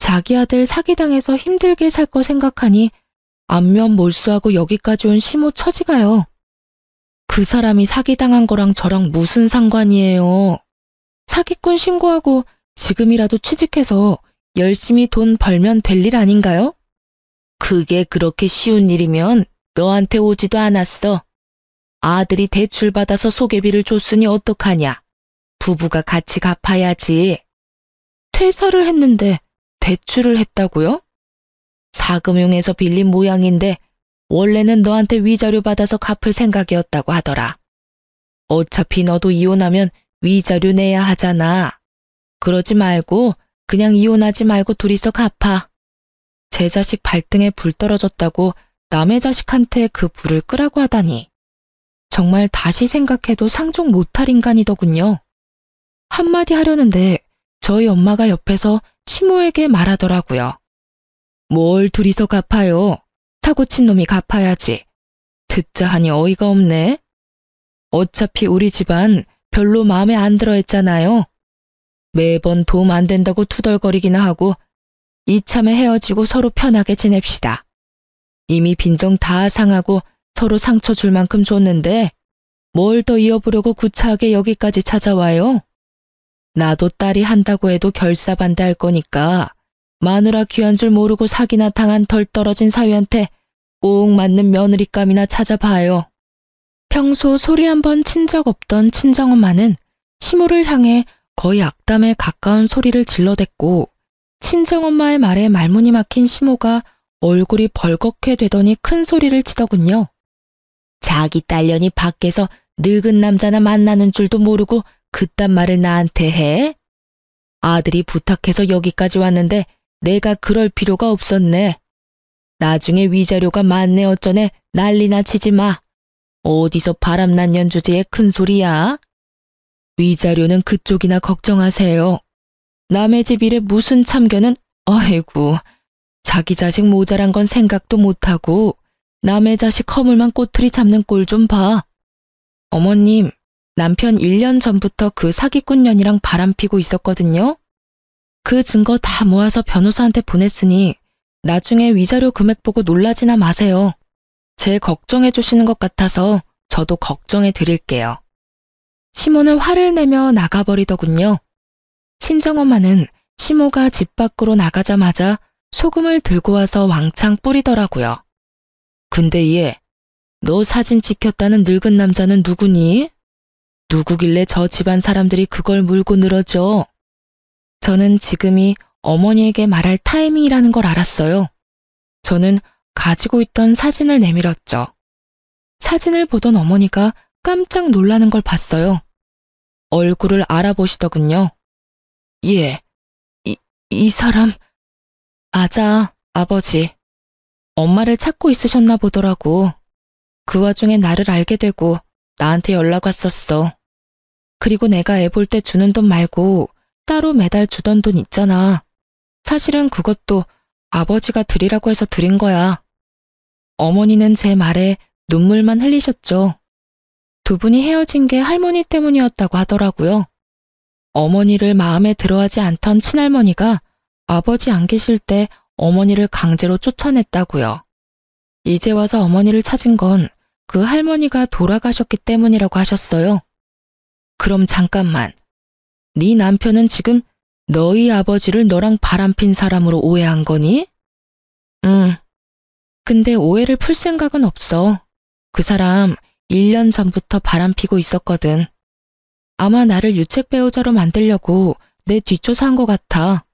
자기 아들 사기당해서 힘들게 살 거 생각하니 안면 몰수하고 여기까지 온 시모 처지가요. 그 사람이 사기당한 거랑 저랑 무슨 상관이에요. 사기꾼 신고하고 지금이라도 취직해서 열심히 돈 벌면 될 일 아닌가요? 그게 그렇게 쉬운 일이면 너한테 오지도 않았어. 아들이 대출받아서 소개비를 줬으니 어떡하냐. 부부가 같이 갚아야지. 퇴사를 했는데 대출을 했다고요? 사금융에서 빌린 모양인데 원래는 너한테 위자료 받아서 갚을 생각이었다고 하더라. 어차피 너도 이혼하면 위자료 내야 하잖아. 그러지 말고 그냥 이혼하지 말고 둘이서 갚아. 제 자식 발등에 불 떨어졌다고 남의 자식한테 그 불을 끄라고 하다니. 정말 다시 생각해도 상종 못할 인간이더군요. 한마디 하려는데 저희 엄마가 옆에서 시모에게 말하더라고요. 뭘 둘이서 갚아요. 사고 친 놈이 갚아야지. 듣자 하니 어이가 없네. 어차피 우리 집안 별로 마음에 안 들어 했잖아요. 매번 도움 안 된다고 투덜거리기나 하고 이참에 헤어지고 서로 편하게 지냅시다. 이미 빈정 다 상하고 서로 상처 줄 만큼 줬는데 뭘 더 이어보려고 구차하게 여기까지 찾아와요? 나도 딸이 한다고 해도 결사반대할 거니까 마누라 귀한 줄 모르고 사기나 당한 덜 떨어진 사위한테 꼭 맞는 며느리감이나 찾아봐요. 평소 소리 한번 친 적 없던 친정엄마는 시모를 향해 거의 악담에 가까운 소리를 질러댔고 친정엄마의 말에 말문이 막힌 시모가 얼굴이 벌겋게 되더니 큰 소리를 치더군요. 자기 딸년이 밖에서 늙은 남자나 만나는 줄도 모르고 그딴 말을 나한테 해? 아들이 부탁해서 여기까지 왔는데 내가 그럴 필요가 없었네. 나중에 위자료가 많네 어쩌네 난리나 치지 마. 어디서 바람난 연주제에 큰 소리야? 위자료는 그쪽이나 걱정하세요. 남의 집 일에 무슨 참견은 아이고 자기 자식 모자란 건 생각도 못하고 남의 자식 허물만 꼬투리 잡는 꼴 좀 봐. 어머님, 남편 1년 전부터 그 사기꾼 년이랑 바람피고 있었거든요. 그 증거 다 모아서 변호사한테 보냈으니 나중에 위자료 금액 보고 놀라지나 마세요. 제 걱정해 주시는 것 같아서 저도 걱정해 드릴게요. 시모는 화를 내며 나가버리더군요. 친정엄마는 시모가 집 밖으로 나가자마자 소금을 들고 와서 왕창 뿌리더라고요. 근데 얘, 너 사진 찍혔다는 늙은 남자는 누구니? 누구길래 저 집안 사람들이 그걸 물고 늘어져? 저는 지금이 어머니에게 말할 타이밍이라는 걸 알았어요. 저는 가지고 있던 사진을 내밀었죠. 사진을 보던 어머니가 깜짝 놀라는 걸 봤어요. 얼굴을 알아보시더군요. 예, 이 사람... 맞아, 아버지. 엄마를 찾고 있으셨나 보더라고. 그 와중에 나를 알게 되고 나한테 연락 왔었어. 그리고 내가 애 볼 때 주는 돈 말고 따로 매달 주던 돈 있잖아. 사실은 그것도 아버지가 드리라고 해서 드린 거야. 어머니는 제 말에 눈물만 흘리셨죠. 두 분이 헤어진 게 할머니 때문이었다고 하더라고요. 어머니를 마음에 들어하지 않던 친할머니가 아버지 안 계실 때 어머니를 강제로 쫓아냈다고요. 이제 와서 어머니를 찾은 건 그 할머니가 돌아가셨기 때문이라고 하셨어요. 그럼 잠깐만. 네 남편은 지금 너희 아버지를 너랑 바람핀 사람으로 오해한 거니? 응. 근데 오해를 풀 생각은 없어. 그 사람 1년 전부터 바람피고 있었거든. 아마 나를 유책 배우자로 만들려고 내 뒷조사한 것 같아.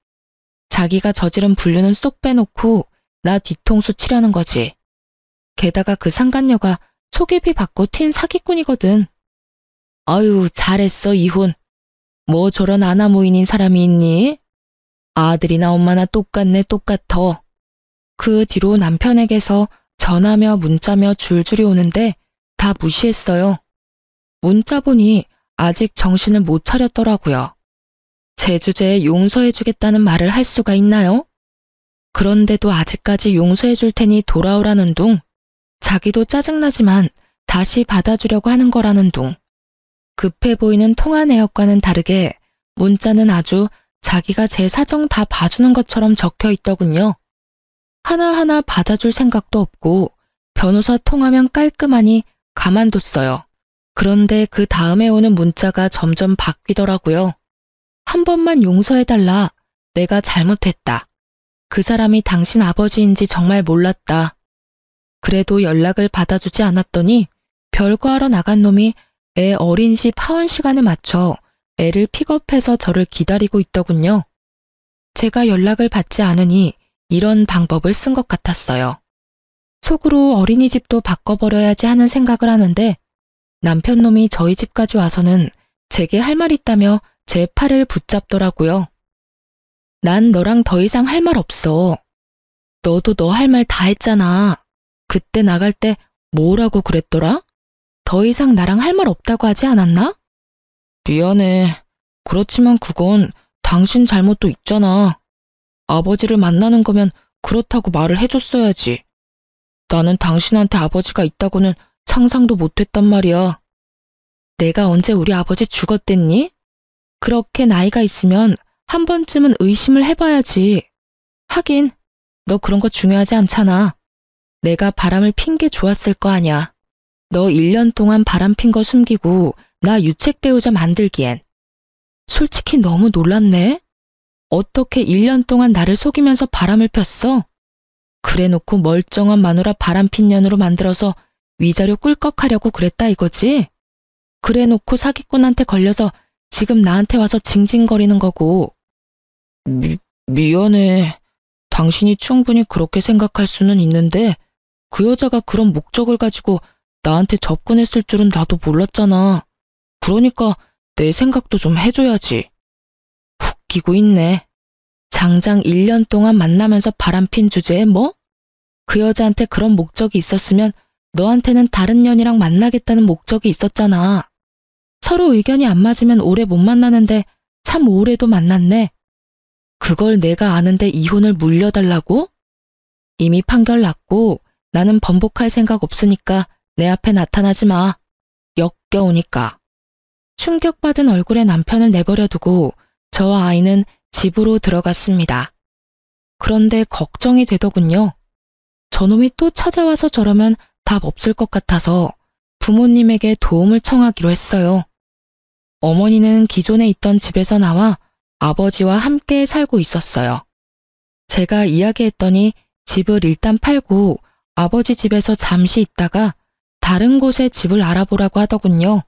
자기가 저지른 분류는 쏙 빼놓고 나 뒤통수 치려는 거지. 게다가 그 상간녀가 소개비 받고 튄 사기꾼이거든. 아유, 잘했어, 이혼. 뭐 저런 아나무인인 사람이 있니? 아들이나 엄마나 똑같네, 똑같어. 그 뒤로 남편에게서 전화며 문자며 줄줄이 오는데 다 무시했어요. 문자 보니 아직 정신을 못 차렸더라고요. 제 주제에 용서해주겠다는 말을 할 수가 있나요? 그런데도 아직까지 용서해줄 테니 돌아오라는 둥, 자기도 짜증나지만 다시 받아주려고 하는 거라는 둥, 급해 보이는 통화 내역과는 다르게 문자는 아주 자기가 제 사정 다 봐주는 것처럼 적혀 있더군요. 하나하나 받아줄 생각도 없고 변호사 통하면 깔끔하니 가만뒀어요. 그런데 그 다음에 오는 문자가 점점 바뀌더라고요. 한 번만 용서해달라. 내가 잘못했다. 그 사람이 당신 아버지인지 정말 몰랐다. 그래도 연락을 받아주지 않았더니 별거하러 나간 놈이 애 어린이집 하원 시간에 맞춰 애를 픽업해서 저를 기다리고 있더군요. 제가 연락을 받지 않으니 이런 방법을 쓴 것 같았어요. 속으로 어린이집도 바꿔버려야지 하는 생각을 하는데 남편 놈이 저희 집까지 와서는 제게 할 말 있다며 제 팔을 붙잡더라고요. 난 너랑 더 이상 할 말 없어. 너도 너 할 말 다 했잖아. 그때 나갈 때 뭐라고 그랬더라? 더 이상 나랑 할 말 없다고 하지 않았나? 미안해. 그렇지만 그건 당신 잘못도 있잖아. 아버지를 만나는 거면 그렇다고 말을 해줬어야지. 나는 당신한테 아버지가 있다고는 상상도 못했단 말이야. 내가 언제 우리 아버지 죽었댔니? 그렇게 나이가 있으면 한 번쯤은 의심을 해봐야지. 하긴 너 그런 거 중요하지 않잖아. 내가 바람을 핀 게 좋았을 거 아냐. 너 1년 동안 바람 핀 거 숨기고 나 유책 배우자 만들기엔. 솔직히 너무 놀랐네. 어떻게 1년 동안 나를 속이면서 바람을 폈어? 그래놓고 멀쩡한 마누라 바람핀 년으로 만들어서 위자료 꿀꺽하려고 그랬다 이거지? 그래놓고 사기꾼한테 걸려서 지금 나한테 와서 징징거리는 거고. 미안해. 당신이 충분히 그렇게 생각할 수는 있는데 그 여자가 그런 목적을 가지고 나한테 접근했을 줄은 나도 몰랐잖아. 그러니까 내 생각도 좀 해줘야지. 웃기고 있네. 장장 1년 동안 만나면서 바람핀 주제에 뭐? 그 여자한테 그런 목적이 있었으면 너한테는 다른 년이랑 만나겠다는 목적이 있었잖아. 서로 의견이 안 맞으면 오래 못 만나는데 참 오래도 만났네. 그걸 내가 아는데 이혼을 물려달라고? 이미 판결 났고 나는 번복할 생각 없으니까 내 앞에 나타나지 마. 역겨우니까. 충격받은 얼굴의 남편을 내버려 두고 저와 아이는 집으로 들어갔습니다. 그런데 걱정이 되더군요. 저놈이 또 찾아와서 저러면 답 없을 것 같아서 부모님에게 도움을 청하기로 했어요. 어머니는 기존에 있던 집에서 나와 아버지와 함께 살고 있었어요. 제가 이야기했더니 집을 일단 팔고 아버지 집에서 잠시 있다가 다른 곳에 집을 알아보라고 하더군요.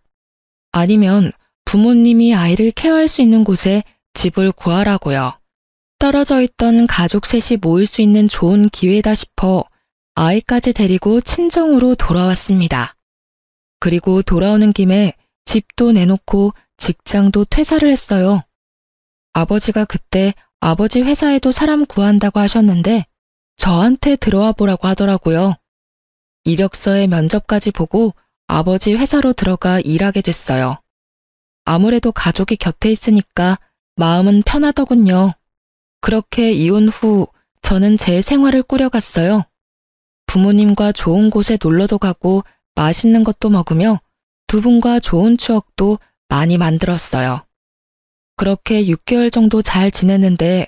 아니면 부모님이 아이를 케어할 수 있는 곳에 집을 구하라고요. 떨어져 있던 가족 셋이 모일 수 있는 좋은 기회다 싶어 아이까지 데리고 친정으로 돌아왔습니다. 그리고 돌아오는 김에 집도 내놓고 직장도 퇴사를 했어요. 아버지가 그때 아버지 회사에도 사람 구한다고 하셨는데 저한테 들어와 보라고 하더라고요. 이력서에 면접까지 보고 아버지 회사로 들어가 일하게 됐어요. 아무래도 가족이 곁에 있으니까 마음은 편하더군요. 그렇게 이혼 후 저는 제 생활을 꾸려갔어요. 부모님과 좋은 곳에 놀러도 가고 맛있는 것도 먹으며 두 분과 좋은 추억도 많이 만들었어요. 그렇게 6개월 정도 잘 지냈는데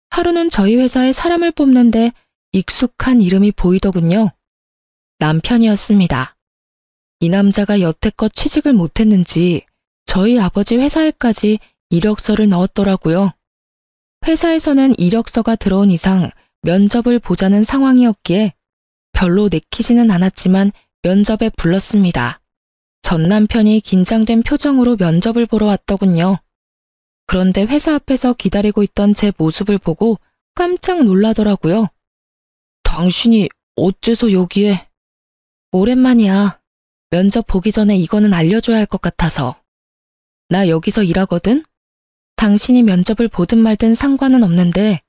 하루는 저희 회사에 사람을 뽑는데 익숙한 이름이 보이더군요. 남편이었습니다. 이 남자가 여태껏 취직을 못했는지 저희 아버지 회사에까지 이력서를 넣었더라고요. 회사에서는 이력서가 들어온 이상 면접을 보자는 상황이었기에 별로 내키지는 않았지만 면접에 불렀습니다. 전 남편이 긴장된 표정으로 면접을 보러 왔더군요. 그런데 회사 앞에서 기다리고 있던 제 모습을 보고 깜짝 놀라더라고요. 당신이 어째서 여기에? 오랜만이야. 면접 보기 전에 이거는 알려줘야 할 것 같아서. 나 여기서 일하거든? 당신이 면접을 보든 말든 상관은 없는데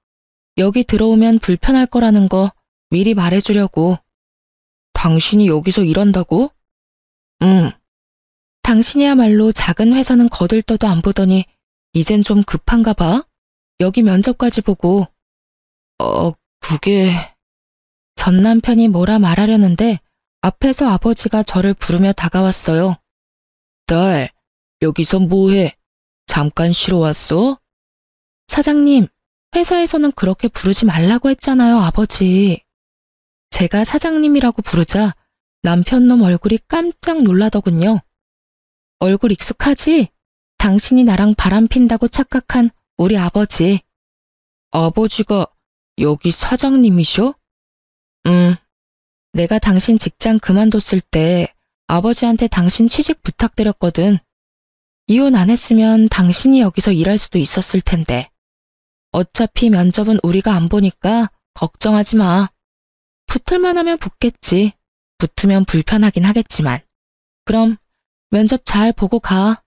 여기 들어오면 불편할 거라는 거 미리 말해주려고. 당신이 여기서 일한다고? 응. 당신이야말로 작은 회사는 거들떠도 안 보더니 이젠 좀 급한가 봐? 여기 면접까지 보고. 그게... 전 남편이 뭐라 말하려는데 앞에서 아버지가 저를 부르며 다가왔어요. 딸, 여기서 뭐해? 잠깐 쉬러 왔어? 사장님, 회사에서는 그렇게 부르지 말라고 했잖아요, 아버지. 제가 사장님이라고 부르자 남편놈 얼굴이 깜짝 놀라더군요. 얼굴 익숙하지? 당신이 나랑 바람핀다고 착각한 우리 아버지. 아버지가 여기 사장님이셔? 내가 당신 직장 그만뒀을 때 아버지한테 당신 취직 부탁드렸거든. 이혼 안 했으면 당신이 여기서 일할 수도 있었을 텐데. 어차피 면접은 우리가 안 보니까 걱정하지 마. 붙을만 하면 붙겠지. 붙으면 불편하긴 하겠지만. 그럼 면접 잘 보고 가.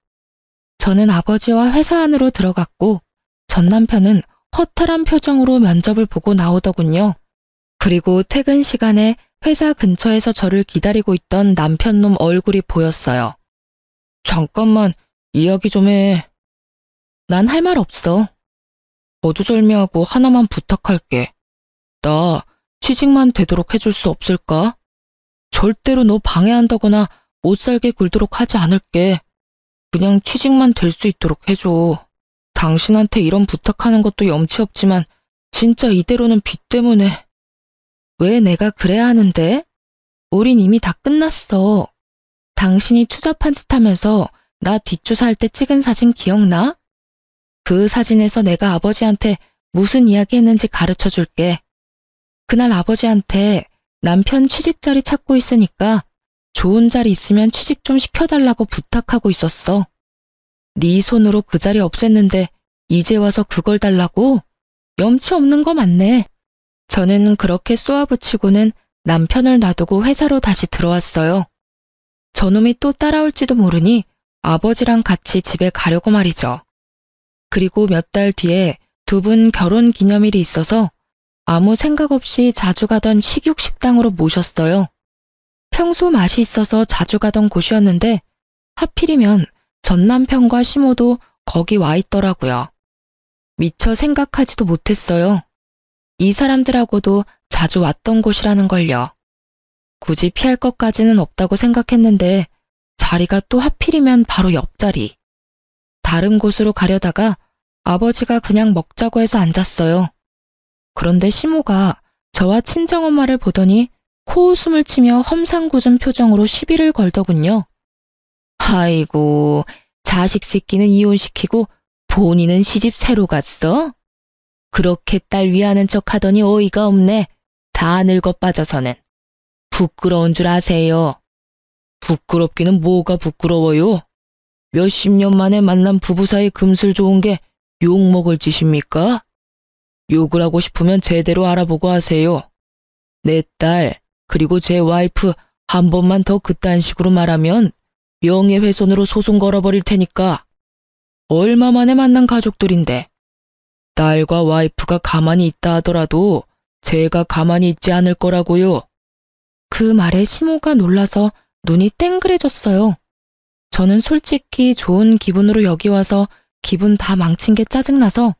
저는 아버지와 회사 안으로 들어갔고 전 남편은 허탈한 표정으로 면접을 보고 나오더군요. 그리고 퇴근 시간에 회사 근처에서 저를 기다리고 있던 남편놈 얼굴이 보였어요. 잠깐만, 이야기 좀 해. 난 할 말 없어. 거두절미하고 하나만 부탁할게. 나 취직만 되도록 해줄 수 없을까? 절대로 너 방해한다거나 못 살게 굴도록 하지 않을게. 그냥 취직만 될 수 있도록 해줘. 당신한테 이런 부탁하는 것도 염치 없지만 진짜 이대로는 빚 때문에. 왜 내가 그래야 하는데? 우린 이미 다 끝났어. 당신이 추잡한 짓 하면서 나 뒷조사할 때 찍은 사진 기억나? 그 사진에서 내가 아버지한테 무슨 이야기 했는지 가르쳐 줄게. 그날 아버지한테 남편 취직 자리 찾고 있으니까 좋은 자리 있으면 취직 좀 시켜달라고 부탁하고 있었어. 네 손으로 그 자리 없앴는데 이제 와서 그걸 달라고? 염치 없는 거 맞네. 저는 그렇게 쏘아붙이고는 남편을 놔두고 회사로 다시 들어왔어요. 저놈이 또 따라올지도 모르니 아버지랑 같이 집에 가려고 말이죠. 그리고 몇 달 뒤에 두 분 결혼 기념일이 있어서 아무 생각 없이 자주 가던 식육식당으로 모셨어요. 평소 맛이 있어서 자주 가던 곳이었는데 하필이면 전 남편과 시모도 거기 와 있더라고요. 미처 생각하지도 못했어요. 이 사람들하고도 자주 왔던 곳이라는 걸요. 굳이 피할 것까지는 없다고 생각했는데 자리가 또 하필이면 바로 옆자리. 다른 곳으로 가려다가 아버지가 그냥 먹자고 해서 앉았어요. 그런데 시모가 저와 친정엄마를 보더니 코웃음을 치며 험상궂은 표정으로 시비를 걸더군요. 아이고, 자식 새끼는 이혼시키고 본인은 시집 새로 갔어? 그렇게 딸 위하는 척 하더니 어이가 없네. 다 늙어 빠져서는. 부끄러운 줄 아세요? 부끄럽기는 뭐가 부끄러워요? 몇십 년 만에 만난 부부 사이 금슬 좋은 게 욕먹을 짓입니까? 욕을 하고 싶으면 제대로 알아보고 하세요. 내 딸, 그리고 제 와이프 한 번만 더 그딴 식으로 말하면 명예훼손으로 소송 걸어버릴 테니까. 얼마 만에 만난 가족들인데. 딸과 와이프가 가만히 있다 하더라도 제가 가만히 있지 않을 거라고요. 그 말에 시모가 놀라서 눈이 땡그레졌어요. 저는 솔직히 좋은 기분으로 여기 와서 기분 다 망친 게 짜증나서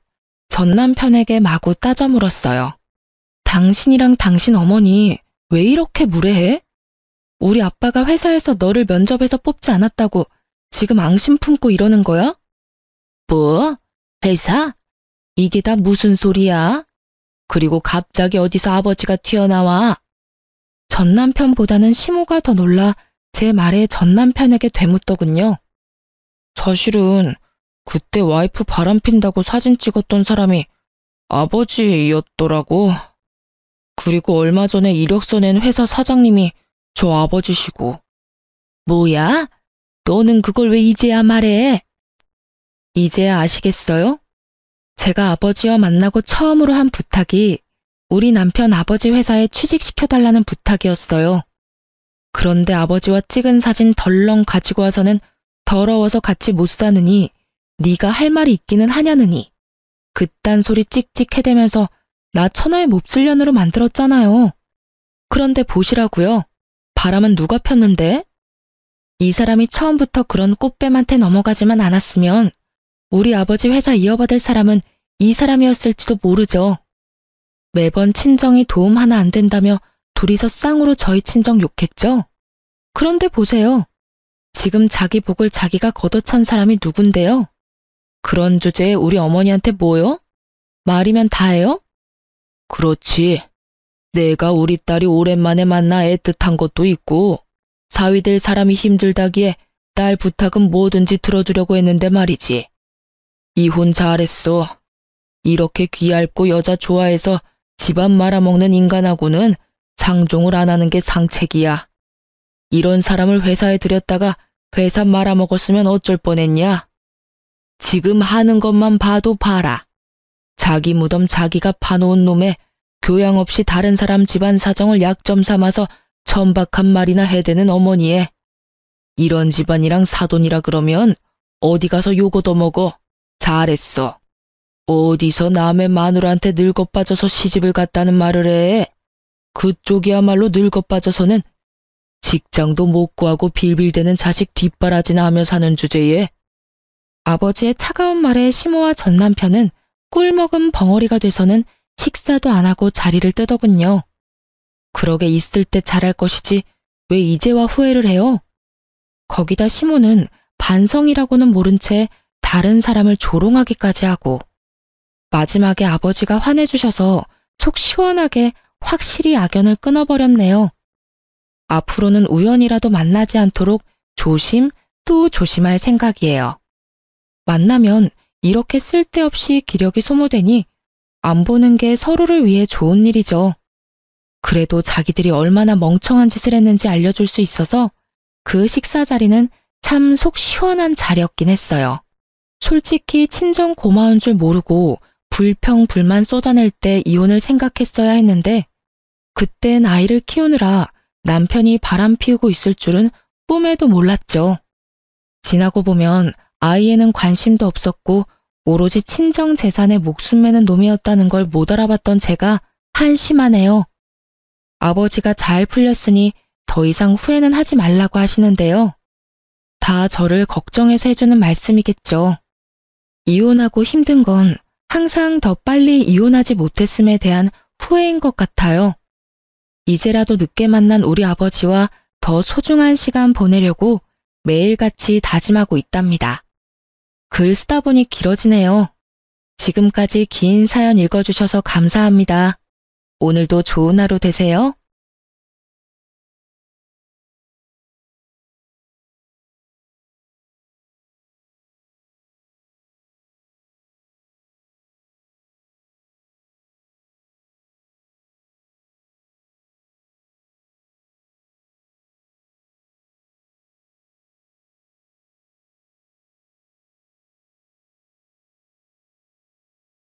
전 남편에게 마구 따져 물었어요. 당신이랑 당신 어머니 왜 이렇게 무례해? 우리 아빠가 회사에서 너를 면접에서 뽑지 않았다고 지금 앙심 품고 이러는 거야? 뭐? 회사? 이게 다 무슨 소리야? 그리고 갑자기 어디서 아버지가 튀어나와? 전 남편보다는 시모가 더 놀라 제 말에 전 남편에게 되묻더군요. 사실은 그때 와이프 바람핀다고 사진 찍었던 사람이 아버지였더라고. 그리고 얼마 전에 이력서 낸 회사 사장님이 저 아버지시고. 뭐야? 너는 그걸 왜 이제야 말해? 이제야 아시겠어요? 제가 아버지와 만나고 처음으로 한 부탁이 우리 남편 아버지 회사에 취직시켜달라는 부탁이었어요. 그런데 아버지와 찍은 사진 덜렁 가지고 와서는 더러워서 같이 못 사느니 네가 할 말이 있기는 하냐느니 그딴 소리 찍찍 해대면서 나 천하의 몹쓸년으로 만들었잖아요. 그런데 보시라고요. 바람은 누가 폈는데? 이 사람이 처음부터 그런 꽃뱀한테 넘어가지만 않았으면 우리 아버지 회사 이어받을 사람은 이 사람이었을지도 모르죠. 매번 친정이 도움 하나 안 된다며 둘이서 쌍으로 저희 친정 욕했죠. 그런데 보세요. 지금 자기 복을 자기가 걷어찬 사람이 누군데요? 그런 주제에 우리 어머니한테 뭐요? 말이면 다예요? 그렇지. 내가 우리 딸이 오랜만에 만나 애틋한 것도 있고 사위 될 사람이 힘들다기에 딸 부탁은 뭐든지 들어주려고 했는데 말이지. 이혼 잘했어. 이렇게 귀얇고 여자 좋아해서 집안 말아먹는 인간하고는 상종을 안 하는 게 상책이야. 이런 사람을 회사에 들였다가 회사 말아먹었으면 어쩔 뻔했냐? 지금 하는 것만 봐도 봐라. 자기 무덤 자기가 파놓은 놈에 교양 없이 다른 사람 집안 사정을 약점 삼아서 천박한 말이나 해대는 어머니에 이런 집안이랑 사돈이라 그러면 어디 가서 욕 얻어먹어. 잘했어. 어디서 남의 마누라한테 늙어 빠져서 시집을 갔다는 말을 해. 그쪽이야말로 늙어 빠져서는 직장도 못 구하고 빌빌대는 자식 뒷바라지나 하며 사는 주제에. 아버지의 차가운 말에 시모와 전 남편은 꿀먹은 벙어리가 돼서는 식사도 안 하고 자리를 뜨더군요. 그러게 있을 때 잘할 것이지 왜 이제와 후회를 해요? 거기다 시모는 반성이라고는 모른 채 다른 사람을 조롱하기까지 하고 마지막에 아버지가 화내주셔서 속 시원하게 확실히 악연을 끊어버렸네요. 앞으로는 우연이라도 만나지 않도록 조심 또 조심할 생각이에요. 만나면 이렇게 쓸데없이 기력이 소모되니 안 보는 게 서로를 위해 좋은 일이죠. 그래도 자기들이 얼마나 멍청한 짓을 했는지 알려줄 수 있어서 그 식사 자리는 참 속 시원한 자리였긴 했어요. 솔직히 친정 고마운 줄 모르고 불평 불만 쏟아낼 때 이혼을 생각했어야 했는데 그땐 아이를 키우느라 남편이 바람 피우고 있을 줄은 꿈에도 몰랐죠. 지나고 보면 아이에는 관심도 없었고 오로지 친정 재산에 목숨 매는 놈이었다는 걸 못 알아봤던 제가 한심하네요. 아버지가 잘 풀렸으니 더 이상 후회는 하지 말라고 하시는데요. 다 저를 걱정해서 해주는 말씀이겠죠. 이혼하고 힘든 건 항상 더 빨리 이혼하지 못했음에 대한 후회인 것 같아요. 이제라도 늦게 만난 우리 아버지와 더 소중한 시간 보내려고 매일같이 다짐하고 있답니다. 글 쓰다 보니 길어지네요. 지금까지 긴 사연 읽어주셔서 감사합니다. 오늘도 좋은 하루 되세요.